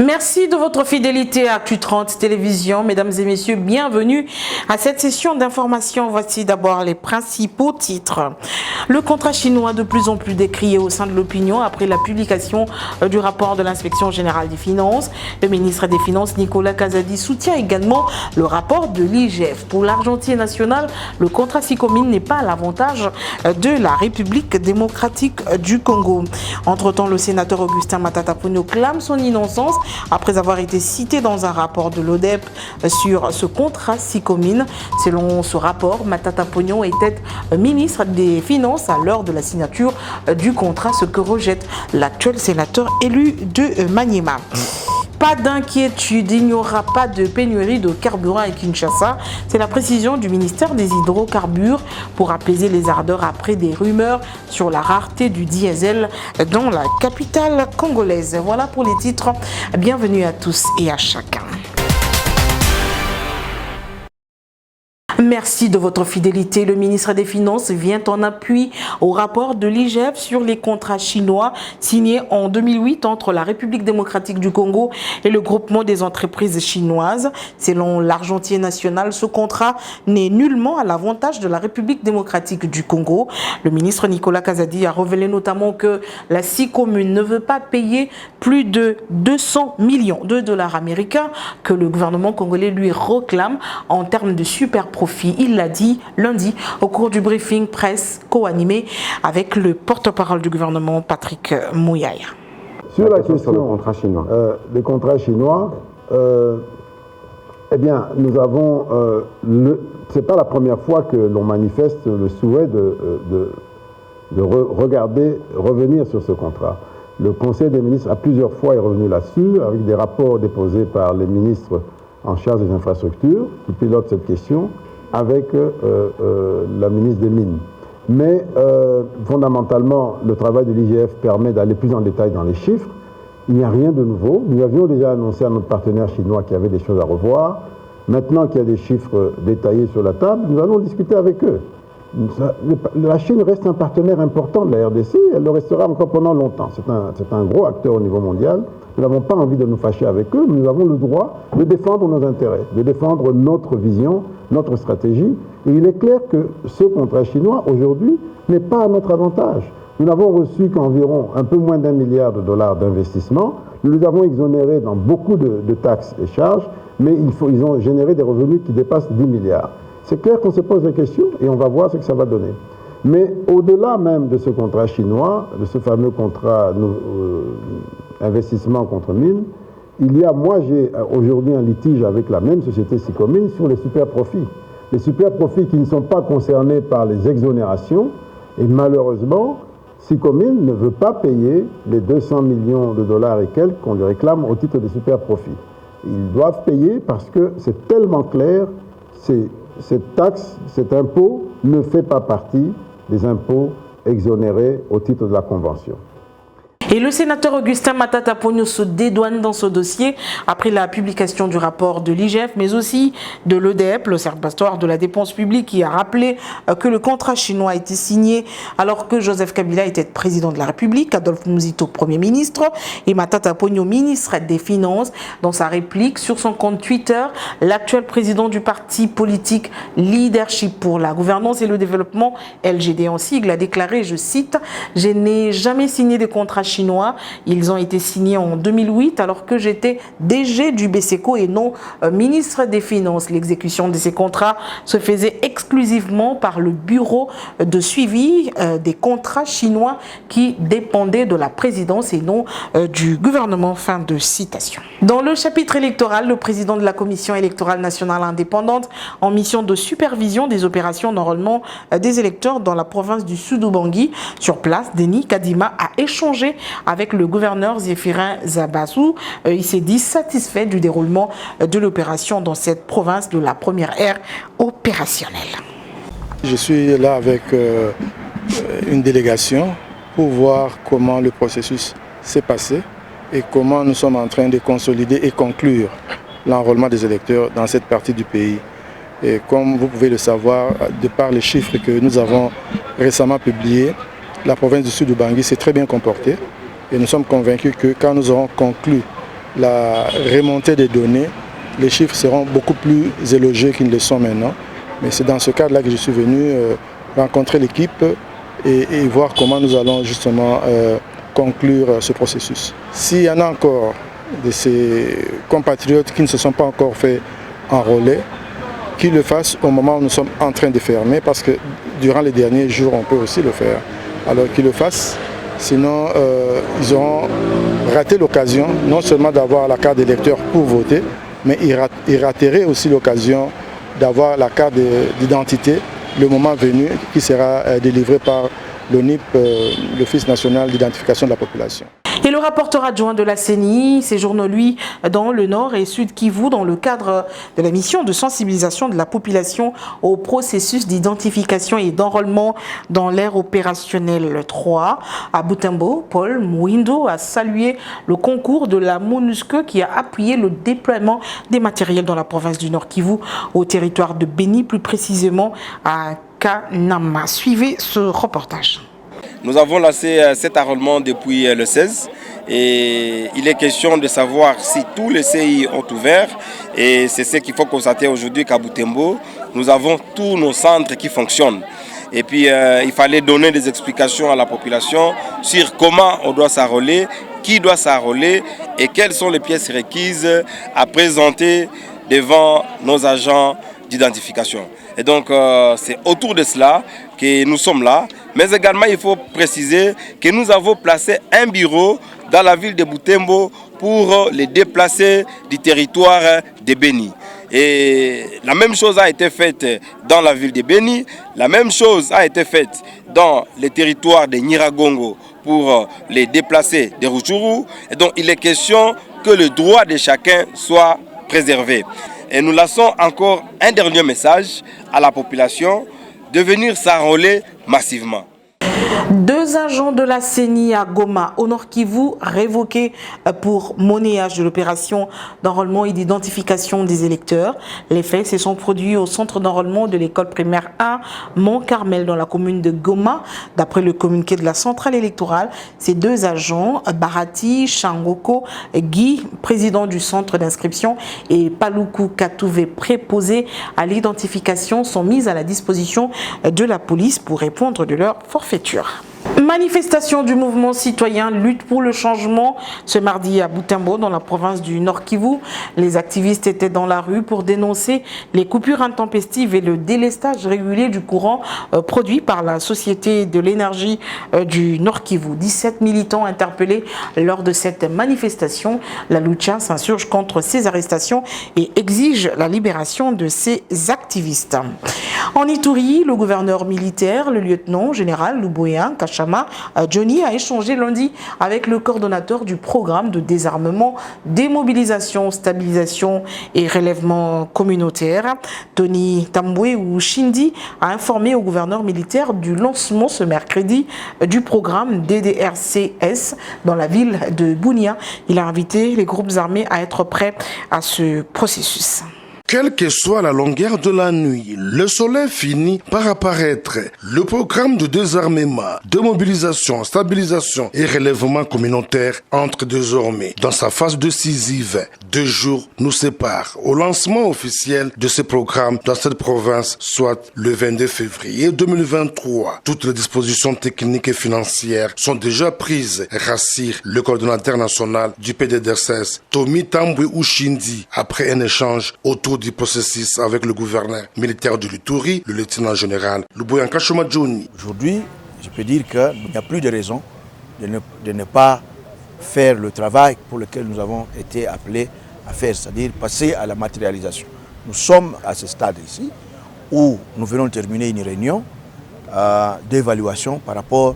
Merci de votre fidélité à Actu 30 Télévision. Mesdames et messieurs, bienvenue à cette session d'information. Voici d'abord les principaux titres. Le contrat chinois de plus en plus décrié au sein de l'opinion après la publication du rapport de l'Inspection générale des finances. Le ministre des Finances, Nicolas Kazadi, soutient également le rapport de l'IGF. Pour l'argentier national, le contrat SICOMINE n'est pas à l'avantage de la République démocratique du Congo. Entre-temps, le sénateur Augustin Matata Ponyo clame son innocence après avoir été cité dans un rapport de l'ODEP sur ce contrat SICOMINE. Selon ce rapport, Matata Ponyo était ministre des Finances à l'heure de la signature du contrat, ce que rejette l'actuel sénateur élu de Maniema. Pas d'inquiétude, il n'y aura pas de pénurie de carburant à Kinshasa. C'est la précision du ministère des Hydrocarbures pour apaiser les ardeurs après des rumeurs sur la rareté du diesel dans la capitale congolaise. Voilà pour les titres. Bienvenue à tous et à chacun. Merci de votre fidélité. Le ministre des Finances vient en appui au rapport de l'IGF sur les contrats chinois signés en 2008 entre la République démocratique du Congo et le groupement des entreprises chinoises. Selon l'argentier national, ce contrat n'est nullement à l'avantage de la République démocratique du Congo. Le ministre Nicolas Kazadi a révélé notamment que la SICOMINE ne veut pas payer plus de 200 millions de dollars américains que le gouvernement congolais lui réclame en termes de super profit. Il l'a dit lundi au cours du briefing presse co-animé avec le porte-parole du gouvernement, Patrick Mouyaya. Sur la question des contrats chinois, eh bien, nous avons c'est pas la première fois que l'on manifeste le souhait de revenir sur ce contrat. Le Conseil des ministres a plusieurs fois est revenu là-dessus avec des rapports déposés par les ministres en charge des infrastructures qui pilotent cette question, avec la ministre des Mines. Mais fondamentalement, le travail de l'IGF permet d'aller plus en détail dans les chiffres. Il n'y a rien de nouveau. Nous avions déjà annoncé à notre partenaire chinois qu'il y avait des choses à revoir. Maintenant qu'il y a des chiffres détaillés sur la table, nous allons discuter avec eux. La Chine reste un partenaire important de la RDC, elle le restera encore pendant longtemps. C'est un gros acteur au niveau mondial. Nous n'avons pas envie de nous fâcher avec eux, mais nous avons le droit de défendre nos intérêts, de défendre notre vision, notre stratégie. Et il est clair que ce contrat chinois, aujourd'hui, n'est pas à notre avantage. Nous n'avons reçu qu'environ un peu moins d'1 milliard de dollars d'investissement. Nous les avons exonérés dans beaucoup de taxes et charges, mais ils ont généré des revenus qui dépassent 10 milliards. C'est clair qu'on se pose des questions et on va voir ce que ça va donner. Mais au-delà même de ce contrat chinois, de ce fameux contrat investissement contre mine, j'ai aujourd'hui un litige avec la même société SICOMINE sur les super profits. Les super profits qui ne sont pas concernés par les exonérations et malheureusement, SICOMINE ne veut pas payer les 200 millions de dollars et quelques qu'on lui réclame au titre des super profits. Ils doivent payer parce que c'est tellement clair, cette taxe, cet impôt ne fait pas partie des impôts exonérés au titre de la Convention. Et le sénateur Augustin Matata Ponyo se dédouane dans ce dossier après la publication du rapport de l'IGF, mais aussi de l'ODEP, l'Observatoire de la dépense publique, qui a rappelé que le contrat chinois a été signé alors que Joseph Kabila était président de la République, Adolphe Muzito Premier ministre et Matata Ponyo ministre des Finances. Dans sa réplique sur son compte Twitter, l'actuel président du parti politique Leadership pour la gouvernance et le développement, LGD en sigle, a déclaré, je cite, « Je n'ai jamais signé de contrat chinois. Ils ont été signés en 2008 alors que j'étais DG du BCECO et non ministre des Finances. L'exécution de ces contrats se faisait exclusivement par le bureau de suivi des contrats chinois qui dépendait de la présidence et non du gouvernement. » Fin de citation. Dans le chapitre électoral, le président de la Commission électorale nationale indépendante en mission de supervision des opérations d'enrôlement des électeurs dans la province du Sud-Ubangi, sur place, Denis Kadima a échangé avec le gouverneur Zéphirin Zabassou. Il s'est dit satisfait du déroulement de l'opération dans cette province de la première ère opérationnelle. Je suis là avec une délégation pour voir comment le processus s'est passé et comment nous sommes en train de consolider et conclure l'enrôlement des électeurs dans cette partie du pays. Et comme vous pouvez le savoir, de par les chiffres que nous avons récemment publiés, la province du Sud-Ubangi s'est très bien comportée et nous sommes convaincus que quand nous aurons conclu la remontée des données, les chiffres seront beaucoup plus élogés qu'ils ne le sont maintenant. Mais c'est dans ce cadre-là que je suis venu rencontrer l'équipe et voir comment nous allons justement conclure ce processus. S'il y en a encore de ces compatriotes qui ne se sont pas encore fait enrôler, qu'ils le fassent au moment où nous sommes en train de fermer, parce que durant les derniers jours, on peut aussi le faire. Alors qu'ils le fassent, sinon ils auront raté l'occasion, non seulement d'avoir la carte d'électeur pour voter, mais ils rateraient aussi l'occasion d'avoir la carte d'identité le moment venu qui sera délivrée par l'ONIP, l'Office national d'identification de la population. Et le rapporteur adjoint de la CENI séjourne, lui, dans le Nord et Sud Kivu dans le cadre de la mission de sensibilisation de la population au processus d'identification et d'enrôlement dans l'ère opérationnelle 3. À Butembo, Paul Mwindo a salué le concours de la MONUSCO qui a appuyé le déploiement des matériels dans la province du Nord Kivu, au territoire de Béni, plus précisément à Kanama. Suivez ce reportage. Nous avons lancé cet enrôlement depuis le 16 et il est question de savoir si tous les CI ont ouvert et c'est ce qu'il faut constater aujourd'hui qu'à Butembo, nous avons tous nos centres qui fonctionnent. Et puis il fallait donner des explications à la population sur comment on doit s'enrôler, qui doit s'enrôler et quelles sont les pièces requises à présenter devant nos agents d'identification. Et donc c'est autour de cela que nous sommes là. Mais également il faut préciser que nous avons placé un bureau dans la ville de Butembo pour les déplacer du territoire de Béni. Et la même chose a été faite dans la ville de Béni, la même chose a été faite dans les territoires de Nyiragongo pour les déplacer de Rutshuru. Et donc il est question que le droit de chacun soit préservé. Et nous lançons encore un dernier message à la population de venir s'enrôler massivement. 2 agents de la CENI à Goma, au Nord Kivu, révoqués pour monnayage de l'opération d'enrôlement et d'identification des électeurs. Les faits se sont produits au centre d'enrôlement de l'école primaire 1 Mont-Carmel dans la commune de Goma. D'après le communiqué de la centrale électorale, ces 2 agents, Barati Changoko Guy, président du centre d'inscription, et Paluku Katouvé, préposé à l'identification, sont mis à la disposition de la police pour répondre de leur forfaiture. Manifestation du mouvement citoyen Lutte pour le changement ce mardi à Butembo dans la province du Nord Kivu. Les activistes étaient dans la rue pour dénoncer les coupures intempestives et le délestage régulier du courant produit par la Société de l'énergie du Nord Kivu. 17 militants interpellés lors de cette manifestation. La Lucha s'insurge contre ces arrestations et exige la libération de ces activistes. En Ituri, le gouverneur militaire, le lieutenant général Luboya Kachama Johnny, a échangé lundi avec le coordonnateur du programme de désarmement, démobilisation, stabilisation et relèvement communautaire. Tony Tambwe ou Shindi a informé au gouverneur militaire du lancement ce mercredi du programme DDRCS dans la ville de Bunia. Il a invité les groupes armés à être prêts à ce processus. Quelle que soit la longueur de la nuit, le soleil finit par apparaître. Le programme de désarmement, de mobilisation, stabilisation et relèvement communautaire entre désormais dans sa phase décisive. 2 jours nous séparent au lancement officiel de ce programme dans cette province, soit le 22 février 2023. Toutes les dispositions techniques et financières sont déjà prises, rassure le coordonnateur national du PDDRCS, Tommy Tambwe Ushindi, après un échange autour du processus avec le gouverneur militaire de l'Ituri, le lieutenant général Luboya Kachama Johnny. Aujourd'hui, je peux dire qu'il n'y a plus de raison de ne pas faire le travail pour lequel nous avons été appelés à faire, c'est-à-dire passer à la matérialisation. Nous sommes à ce stade ici où nous venons de terminer une réunion d'évaluation par rapport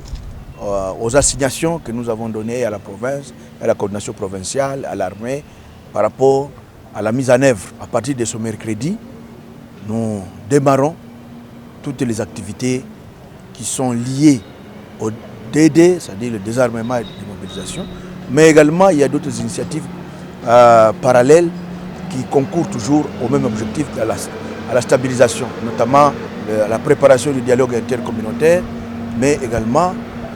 aux assignations que nous avons données à la province, à la coordination provinciale, à l'armée, par rapport à la mise en œuvre. À partir de ce mercredi, nous démarrons toutes les activités qui sont liées au DD, c'est-à-dire le désarmement et la démobilisation, mais également il y a d'autres initiatives parallèles qui concourent toujours au même objectif, à la stabilisation, notamment la préparation du dialogue intercommunautaire, mais également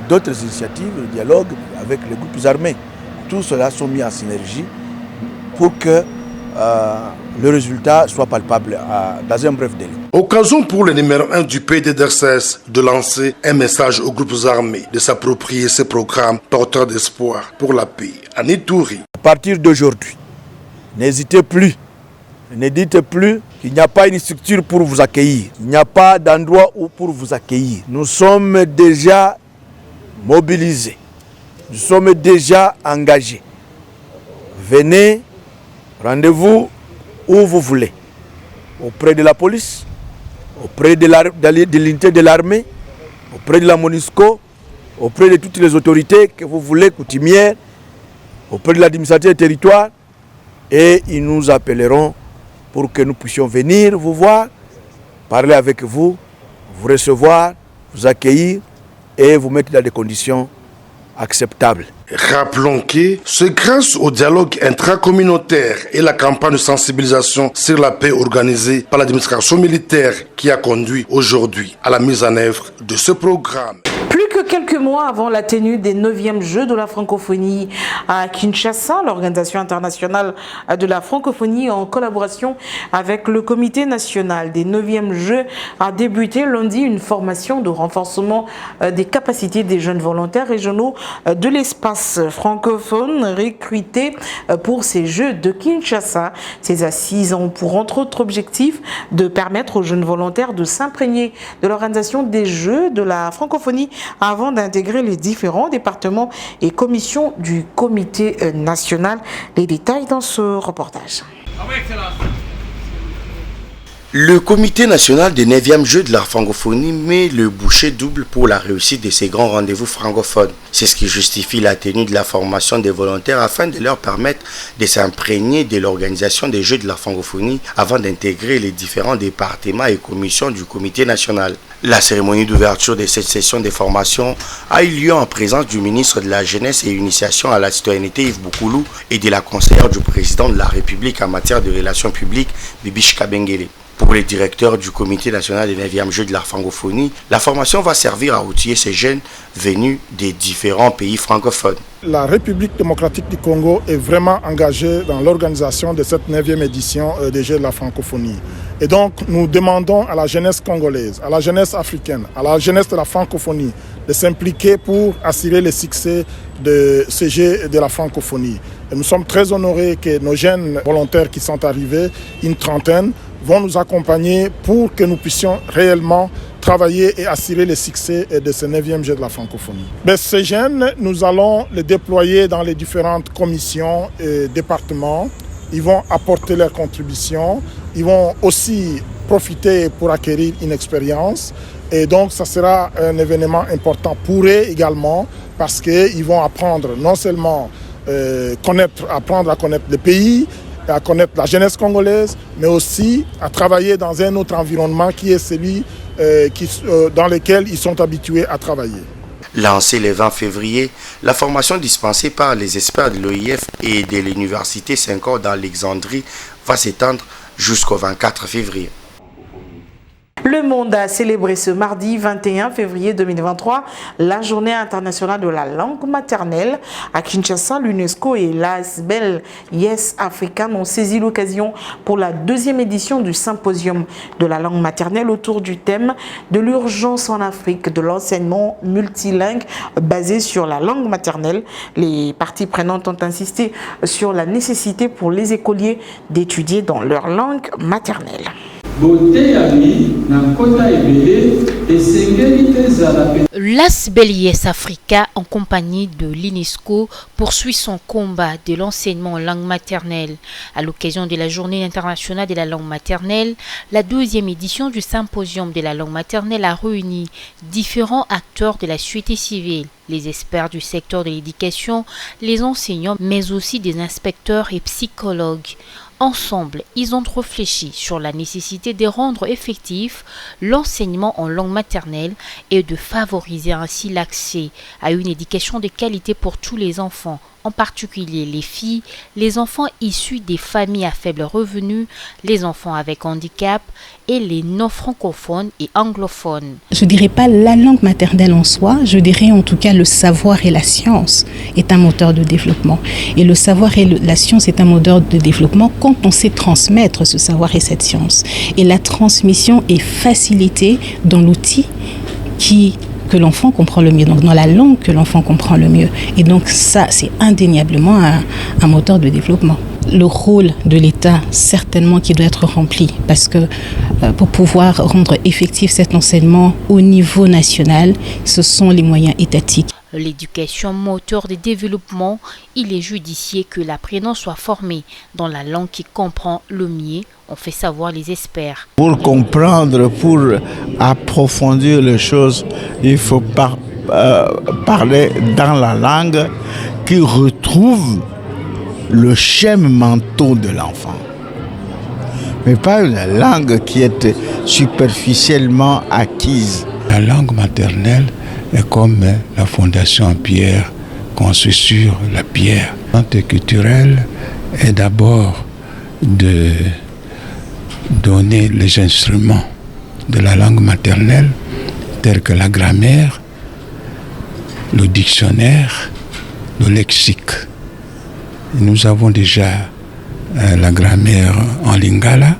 d'autres initiatives, le dialogue avec les groupes armés. Tout cela sont mis en synergie pour que le résultat soit palpable dans un bref délai. Occasion pour le numéro 1 du PDDRCS de lancer un message aux groupes armés de s'approprier ces programmes porteurs d'espoir pour la paix en Ituri. À partir d'aujourd'hui, n'hésitez plus, ne dites plus qu'il n'y a pas une structure pour vous accueillir, il n'y a pas d'endroit pour vous accueillir. Nous sommes déjà mobilisés, nous sommes déjà engagés. Venez, rendez-vous où vous voulez, auprès de la police, auprès de l'unité de l'armée, auprès de la MONUSCO, auprès de toutes les autorités que vous voulez, coutumières, auprès de l'administration du territoire, et ils nous appelleront pour que nous puissions venir vous voir, parler avec vous, vous recevoir, vous accueillir et vous mettre dans des conditions acceptables. Rappelons que c'est grâce au dialogue intracommunautaire et la campagne de sensibilisation sur la paix organisée par l'administration militaire qui a conduit aujourd'hui à la mise en œuvre de ce programme. Plus que quelques mois avant la tenue des 9e Jeux de la francophonie à Kinshasa, l'Organisation internationale de la francophonie, en collaboration avec le Comité national des 9e Jeux, a débuté lundi une formation de renforcement des capacités des jeunes volontaires régionaux de l'espace francophone recrutés pour ces Jeux de Kinshasa. Ces assises ont pour entre autres objectif de permettre aux jeunes volontaires de s'imprégner de l'organisation des Jeux de la francophonie avant d'intégrer les différents départements et commissions du comité national. Les détails dans ce reportage. Le comité national des 9e Jeux de la francophonie met le bouchée double pour la réussite de ces grands rendez-vous francophones. C'est ce qui justifie la tenue de la formation des volontaires afin de leur permettre de s'imprégner de l'organisation des Jeux de la francophonie avant d'intégrer les différents départements et commissions du comité national. La cérémonie d'ouverture de cette session de formation a eu lieu en présence du ministre de la Jeunesse et Initiation à la citoyenneté Yves Boukoulou et de la conseillère du président de la République en matière de relations publiques Bibiche Kabengele. Pour les directeurs du comité national des 9e Jeux de la francophonie, la formation va servir à outiller ces jeunes venus des différents pays francophones. La République démocratique du Congo est vraiment engagée dans l'organisation de cette 9e édition des Jeux de la francophonie. Et donc nous demandons à la jeunesse congolaise, à la jeunesse africaine, à la jeunesse de la francophonie de s'impliquer pour assurer le succès de ces Jeux de la francophonie. Et nous sommes très honorés que nos jeunes volontaires qui sont arrivés, une trentaine, vont nous accompagner pour que nous puissions réellement travailler et assurer le succès de ce 9e Jeu de la francophonie. Mais ces jeunes, nous allons les déployer dans les différentes commissions et départements. Ils vont apporter leur contribution. Ils vont aussi profiter pour acquérir une expérience. Et donc, ça sera un événement important pour eux également parce qu'ils vont apprendre non seulement apprendre à connaître le pays, à connaître la jeunesse congolaise, mais aussi à travailler dans un autre environnement qui est celui dans lequel ils sont habitués à travailler. Lancée le 20 février, la formation dispensée par les experts de l'OIF et de l'Université Saint-Cor d'Alexandrie va s'étendre jusqu'au 24 février. Le monde a célébré ce mardi 21 février 2023 la journée internationale de la langue maternelle. À Kinshasa, l'UNESCO et l'ASBEL Yes Africa ont saisi l'occasion pour la 2e édition du symposium de la langue maternelle autour du thème de l'urgence en Afrique de l'enseignement multilingue basé sur la langue maternelle. Les parties prenantes ont insisté sur la nécessité pour les écoliers d'étudier dans leur langue maternelle. L'ASBEL Yes Africa, en compagnie de l'UNESCO, poursuit son combat de l'enseignement en langue maternelle. À l'occasion de la Journée internationale de la langue maternelle, la 2e édition du symposium de la langue maternelle a réuni différents acteurs de la société civile, les experts du secteur de l'éducation, les enseignants, mais aussi des inspecteurs et psychologues. Ensemble, ils ont réfléchi sur la nécessité de rendre effectif l'enseignement en langue maternelle et de favoriser ainsi l'accès à une éducation de qualité pour tous les enfants en particulier les filles, les enfants issus des familles à faible revenu, les enfants avec handicap et les non-francophones et anglophones. Je ne dirais pas la langue maternelle en soi, je dirais en tout cas le savoir et la science est un moteur de développement. Et le savoir et la science est un moteur de développement quand on sait transmettre ce savoir et cette science. Et la transmission est facilitée dans l'outil que l'enfant comprend le mieux, donc dans la langue que l'enfant comprend le mieux. Et donc ça, c'est indéniablement un moteur de développement. Le rôle de l'État, certainement, qui doit être rempli, parce que pour pouvoir rendre effectif cet enseignement au niveau national, ce sont les moyens étatiques. L'éducation moteur de développement, il est judicieux que l'apprenant soit formé dans la langue qu'il comprend le mieux, on fait savoir les experts. Pour comprendre, pour approfondir les choses, il faut parler dans la langue qui retrouve le schème mental de l'enfant. Mais pas une langue qui est superficiellement acquise. La langue maternelle est comme la fondation en pierre, construite sur la pierre. La santé culturelle est d'abord de donner les instruments de la langue maternelle, tels que la grammaire, le dictionnaire, le lexique. Nous avons déjà la grammaire en lingala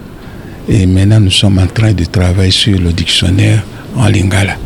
et maintenant nous sommes en train de travailler sur le dictionnaire en lingala.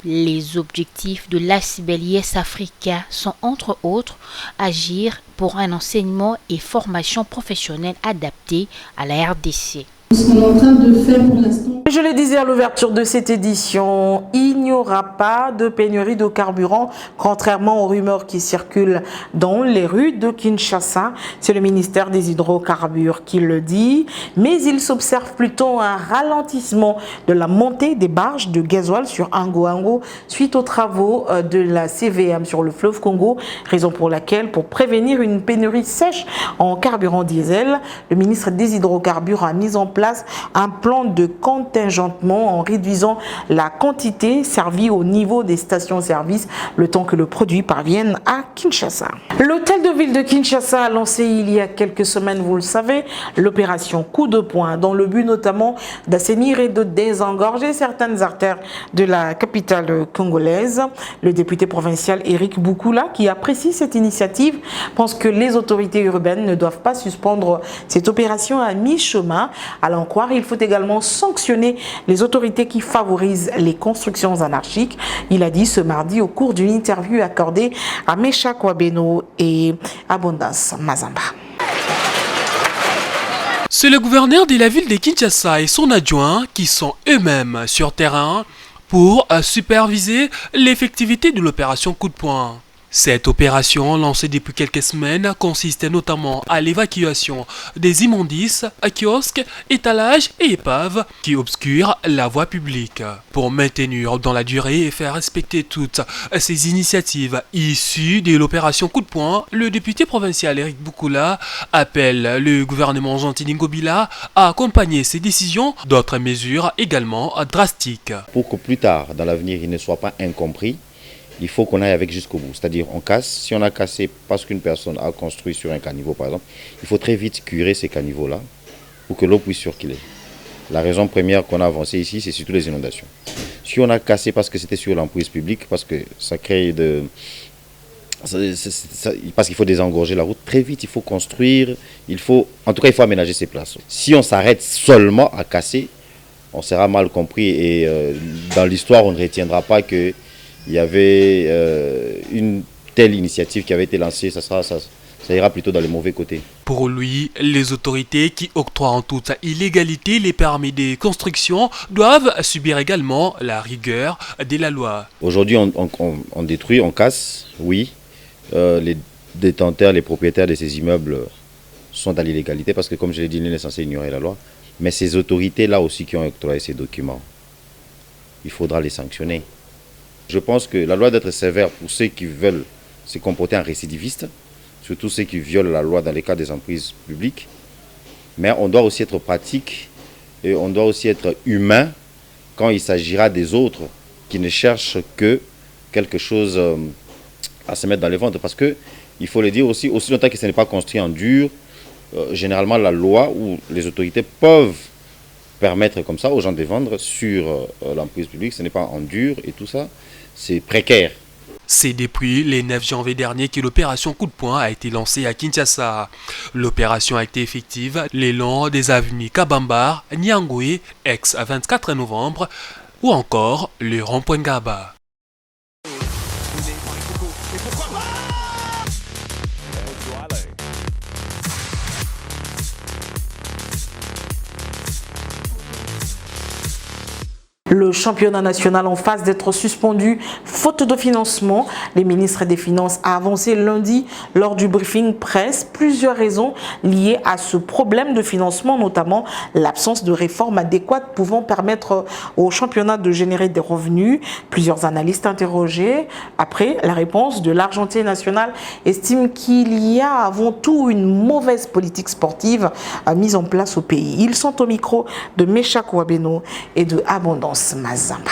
Les objectifs de l'ASBELIES Africa sont entre autres agir pour un enseignement et formation professionnelle adaptés à la RDC. Ce qu'on est en train de faire pour l'instant. Je le disais à l'ouverture de cette édition, il n'y aura pas de pénurie de carburant, contrairement aux rumeurs qui circulent dans les rues de Kinshasa. C'est le ministère des hydrocarbures qui le dit, mais il s'observe plutôt un ralentissement de la montée des barges de gasoil sur Angoango suite aux travaux de la CVM sur le fleuve Congo, raison pour laquelle, pour prévenir une pénurie sèche en carburant diesel, le ministre des hydrocarbures a mis en place un plan de contingentement en réduisant la quantité servie au niveau des stations-service le temps que le produit parvienne à Kinshasa. L'hôtel de ville de Kinshasa a lancé il y a quelques semaines, vous le savez, l'opération Coup de poing dans le but notamment d'assainir et de désengorger certaines artères de la capitale congolaise. Le député provincial Éric Boukoula, qui apprécie cette initiative, pense que les autorités urbaines ne doivent pas suspendre cette opération à mi-chemin. À l'en croire, il faut également sanctionner les autorités qui favorisent les constructions anarchiques. Il a dit ce mardi au cours d'une interview accordée à Mecha Kwabeno et Abondance Mazamba. C'est le gouverneur de la ville de Kinshasa et son adjoint qui sont eux-mêmes sur terrain pour superviser l'effectivité de l'opération Coup de poing. Cette opération, lancée depuis quelques semaines, consistait notamment à l'évacuation des immondices, kiosques, étalages et épaves qui obscurent la voie publique. Pour maintenir dans la durée et faire respecter toutes ces initiatives issues de l'opération Coup de poing, le député provincial Éric Boukoula appelle le gouvernement Gentilini Ngobila à accompagner ces décisions d'autres mesures également drastiques. Pour que plus tard, dans l'avenir, il ne soit pas incompris, il faut qu'on aille avec jusqu'au bout. C'est-à-dire, on casse. Si on a cassé parce qu'une personne a construit sur un caniveau, par exemple, il faut très vite curer ces caniveaux-là pour que l'eau puisse circuler. La raison première qu'on a avancée ici, c'est surtout les inondations. Si on a cassé parce que c'était sur l'emprise publique, parce que ça crée parce qu'il faut désengorger la route, très vite, il faut construire, en tout cas, il faut aménager ces places. Si on s'arrête seulement à casser, on sera mal compris et dans l'histoire, on ne retiendra pas que il y avait une telle initiative qui avait été lancée, ça ira plutôt dans les mauvais côtés. Pour lui, les autorités qui octroient en toute illégalité les permis de construction doivent subir également la rigueur de la loi. Aujourd'hui, on détruit, on casse, oui. Les détenteurs, les propriétaires de ces immeubles sont à l'illégalité parce que, comme je l'ai dit, nul n'est censé ignorer la loi. Mais ces autorités-là aussi qui ont octroyé ces documents, il faudra les sanctionner. Je pense que la loi doit être sévère pour ceux qui veulent se comporter en récidiviste, surtout ceux qui violent la loi dans les cas des emprises publiques. Mais on doit aussi être pratique et on doit aussi être humain quand il s'agira des autres qui ne cherchent que quelque chose à se mettre dans les ventres. Parce que Il faut le dire aussi longtemps que ce n'est pas construit en dur, généralement la loi ou les autorités peuvent permettre comme ça aux gens de vendre sur l'emprise publique. Ce n'est pas en dur et tout ça, c'est précaire. C'est depuis le 9 janvier dernier que l'opération Coup de poing a été lancée à Kinshasa. L'opération a été effective le long des avenues Kabambar, Nyangwe, ex-24 novembre, ou encore le rond-point Gaba. Le championnat national en phase d'être suspendu faute de financement. Les ministres des Finances a avancé lundi lors du briefing presse plusieurs raisons liées à ce problème de financement, notamment l'absence de réformes adéquates pouvant permettre au championnat de générer des revenus. Plusieurs analystes interrogés après la réponse de l'Argentin national estiment qu'il y a avant tout une mauvaise politique sportive mise en place au pays. Ils sont au micro de Meshak Wabeno et de Abondance Mazamba.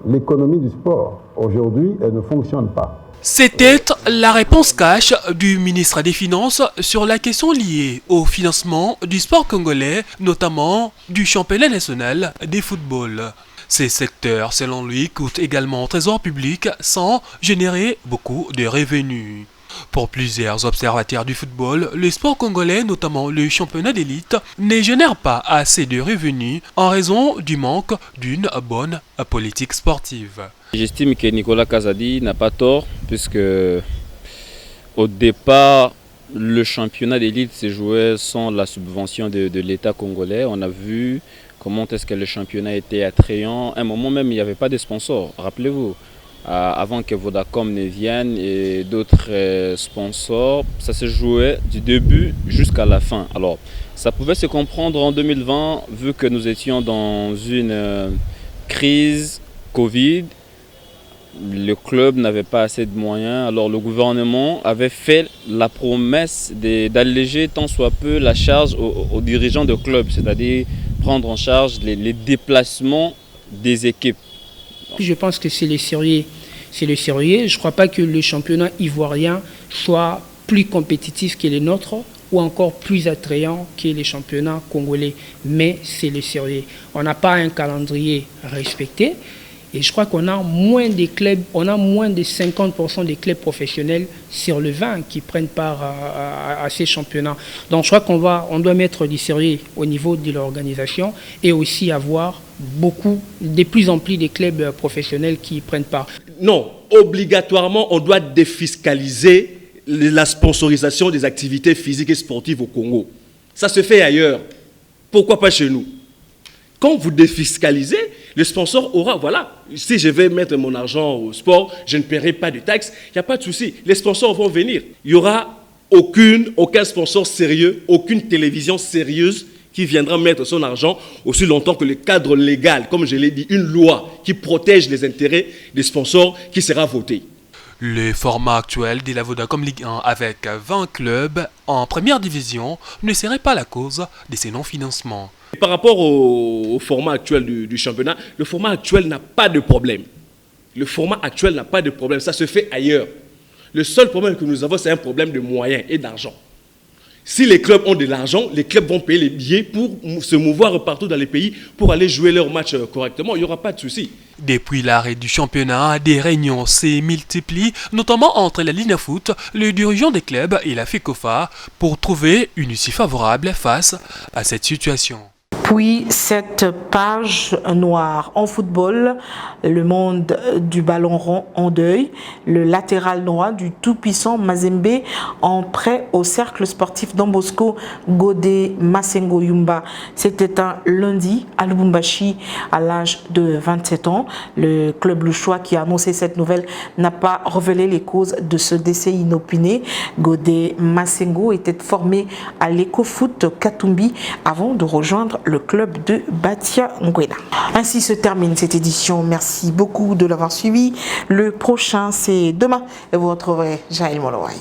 L'économie du sport, aujourd'hui, elle ne fonctionne pas. C'était la réponse cash du ministre des Finances sur la question liée au financement du sport congolais, notamment du championnat national des footballs. Ces secteurs, selon lui, coûtent également au trésor public sans générer beaucoup de revenus. Pour plusieurs observateurs du football, le sport congolais, notamment le championnat d'élite, ne génère pas assez de revenus en raison du manque d'une bonne politique sportive. J'estime que Nicolas Kazadi n'a pas tort, puisque au départ, le championnat d'élite s'est joué sans la subvention de l'État congolais. On a vu comment est-ce que le championnat était attrayant. À un moment même, il n'y avait pas de sponsors, rappelez-vous. Avant que Vodacom ne vienne et d'autres sponsors, ça se jouait du début jusqu'à la fin. Alors, ça pouvait se comprendre en 2020, vu que nous étions dans une crise Covid. Le club n'avait pas assez de moyens, alors le gouvernement avait fait la promesse d'alléger tant soit peu la charge aux dirigeants de club, c'est-à-dire prendre en charge les déplacements des équipes. Je pense que c'est le sérieux. Je ne crois pas que le championnat ivoirien soit plus compétitif que les nôtres ou encore plus attrayant que les championnats congolais. Mais c'est le sérieux. On n'a pas un calendrier respecté. Et je crois qu'on a moins de clubs, on a moins de 50% des clubs professionnels sur le 20 qui prennent part à ces championnats. Donc je crois on doit mettre du sérieux au niveau de l'organisation et aussi avoir de plus en plus de clubs professionnels qui prennent part. Non, obligatoirement, on doit défiscaliser la sponsorisation des activités physiques et sportives au Congo. Ça se fait ailleurs. Pourquoi pas chez nous? Quand vous défiscalisez, le sponsor aura, voilà, si je vais mettre mon argent au sport, je ne paierai pas de taxes, il n'y a pas de souci. Les sponsors vont venir. Il n'y aura aucun sponsor sérieux, aucune télévision sérieuse qui viendra mettre son argent aussi longtemps que le cadre légal, comme je l'ai dit, une loi qui protège les intérêts des sponsors qui sera votée. Le format actuel de la Vodacom Ligue 1 avec 20 clubs en première division ne serait pas la cause de ces non-financements. Par rapport au format actuel du championnat, le format actuel n'a pas de problème. Le format actuel n'a pas de problème, ça se fait ailleurs. Le seul problème que nous avons, c'est un problème de moyens et d'argent. Si les clubs ont de l'argent, les clubs vont payer les billets pour se mouvoir partout dans les pays pour aller jouer leurs matchs correctement. Il n'y aura pas de souci. Depuis l'arrêt du championnat, des réunions se multiplient, notamment entre la Ligue Foot, le dirigeant des clubs et la FECOFA, pour trouver une issue favorable face à cette situation. Puis cette page noire en football, le monde du ballon rond en deuil, le latéral droit du tout-puissant Mazembe en prêt au cercle sportif d'Ambosco, Godé Masengo Yumba. C'était un lundi à Lubumbashi à l'âge de 27 ans. Le club louchois qui a annoncé cette nouvelle n'a pas révélé les causes de ce décès inopiné. Godé Masengo était formé à l'Ecofoot Katumbi avant de rejoindre le club de Batia Nguela. Ainsi se termine cette édition. Merci beaucoup de l'avoir suivi. Le prochain, c'est demain et vous retrouverez Jaël Molowai.